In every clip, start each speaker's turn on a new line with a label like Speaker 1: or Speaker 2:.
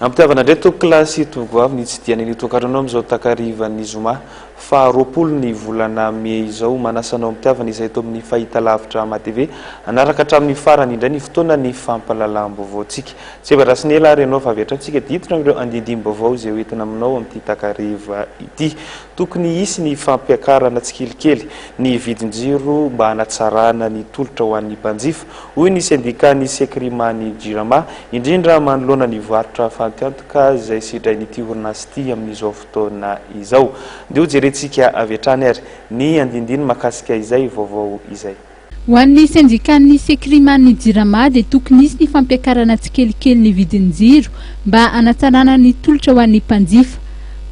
Speaker 1: Ampitiavana ndray toko klasy tovovavy ny tsy diany tokaranao amin'izao takarivan'ny zoma fa roapolo ny volana Mey izao manasanao ampitiavana izay eto amin'ny fahitalavitra matv anaraka hatramin'ny farany indray ny fotoana ny fampahalalam-baovaontsika tsy evarasy ny ela ary ianao fa avy hatrantsika diditra amin'ireo andindim-baovao izay hoentina aminao amin'ity takariva ity tokony hisy ny fampiakarana tsikelikely ny vidin-jiro mba hanatsarana ny tolotra ho an'ny mpanjifa hoy ny sendikany sekrimany jirama indrindra manoloana ny varotra fantiantoka izay sidrain'ity orinasy ity amin'izao fotoana izao dia jerentsika avy hatrany ary ny andindiny makasika izay vaovao izay
Speaker 2: ho an'ny sendikan'ny sekrimany jirama dia tokony hisy ny fampiakarana tsikelikely ny vidin'ny jiro mba hanatsarana ny tolotra ho an'ny mpanjifa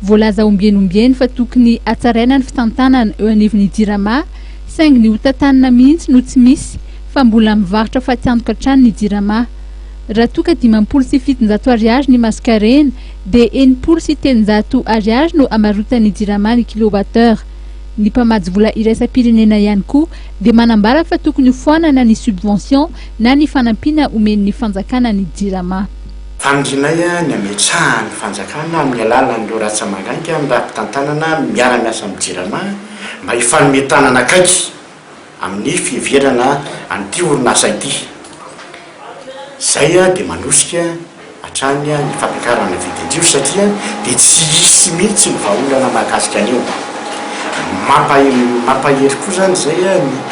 Speaker 2: voalaza ombieny fa tokony hatsaraina ny fitantanana eo anivon'ny jirama saingy ny hotantanana mihitsy no tsy misy fa mbola mivarotra fatiantoka hatrany ny jirama raha toka 700 ariary ny maskarena dia 700 ariary no amarotany jirama ny kilowattheure ny mpamady vola iraisam-pirenena ihany koa dia manambara fa tokony foanana ny subvention na ny fanampiana omen'ny fanjakana ny jirama
Speaker 3: famindrinay ny ametrahany fanjakana amin'ny alalan'ireo ratsamagaika mba hampitantanana miara-miasa amin'ny jirama mba hifanometanana akaiky amin'ny fiheverana an'ity orinasa ity zay dia manosika hatrany ny fampiakarana vidin-jiro satria dia tsy hisy mihitsy ny vahaolana mahakasika an'io mampahery koa zany zay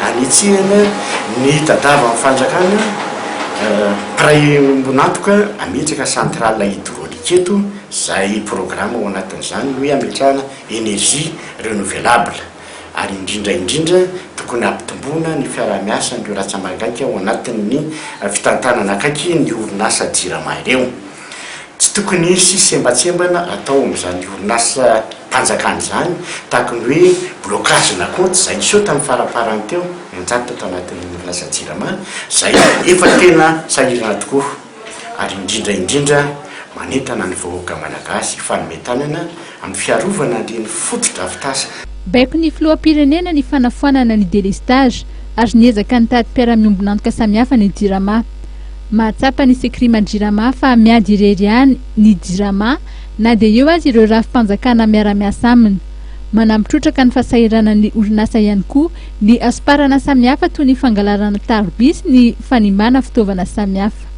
Speaker 3: anitsihana ny tadava amin'ny fanjakana pray mbonantoka ametraka centrale hydraulique eto zay programme ao anatin'izany hoe ametrahana énergie renouvelable ary indrindra tokony ampitombona ny fiara-miasa nireo ratsamagaika ao anatin'ny fitantanana akaiky ny orinasa jirama ireo tsy tokony hisy sembatsembana atao amin'izany orinasa mpanjakana izany tahaka ny hoe blocage nakoty zay niseo tamin'ny faraparany teo njato atao anatin'ny orinasa jirama zay efa tena sahirana tokoa ary indrindra manentana ny vahoaka malagasy fanometanana amin'ny fiarovana andreny foto-drafitrasa
Speaker 2: baiko ny filoham-pirenena ny fanafoanana ny délestage ary niezaka ny tady mpiara-miombonantoka samihafa ny jirama mahatsapa ny sekrimany jirama fa miady irery ihany ny jirama na dia eo azy ireo rafi-mpanjakana miara-miasa aminy manampitrotraka ny fahasahirana ny orinasa ihany koa ny asiparana samihafa toy ny fangalarana tarobisy ny fanimbana fitaovana samihafa